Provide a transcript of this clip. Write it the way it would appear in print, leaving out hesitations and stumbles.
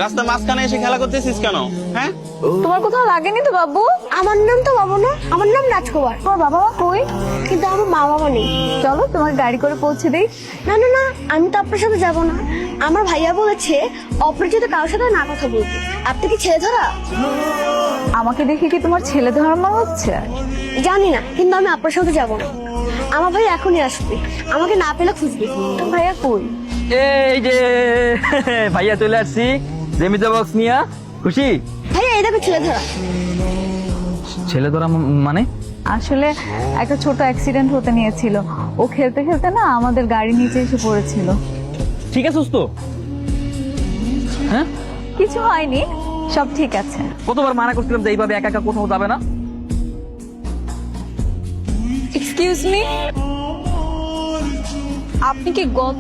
রাস্তা মাঝখানে এসে খেলা করতেছিস কেন? হ্যাঁ, তোমার কোথাও লাগেনি তো বাবু? আমার নাম তো বাবা না, আমার নাম রাজকুমার। তোমার বাবা মা কই? কিন্তু আমার মা বাবা নেই। চলো তোমার গাড়ি করে পৌঁছে দেই। না না না, আমি তো আপনার সাথে যাব না। আমার ভাইয়া বলেছে অপরিচিত কারোর সাথে না কথা বলতে। আপনি কি ছেলে ধরা? আমাকে দেখে কি তোমার ছেলে ধরার মনে হচ্ছে? জানি না, কিন্তু আমি আপনার সাথে যাব না। আমার ভাই এখনই আসবে, আমাকে না পেলে খুঁজবে। তোমার ভাইয়া কই? এই যে ভাইয়া চলে আসছি জেমিতে বক্স নিয়া। খুশি? ভাইয়া এই দেখো ছেলে ধরা। ছেলে ধরা মানে? আসলে একটা ছোট অ্যাক্সিডেন্ট হতে নিয়েছিল। ও খেলতে খেলতে না আমাদের গাড়ি নিচে এসে পড়েছিল। ঠিক আছে তো? হ্যাঁ, কিছু হয়নি, সব ঠিক আছে। কতবার মানা করছিলাম যে এইভাবে একা একা কোথাও যাবে না। এক্সকিউজ মি, আপনি কি গত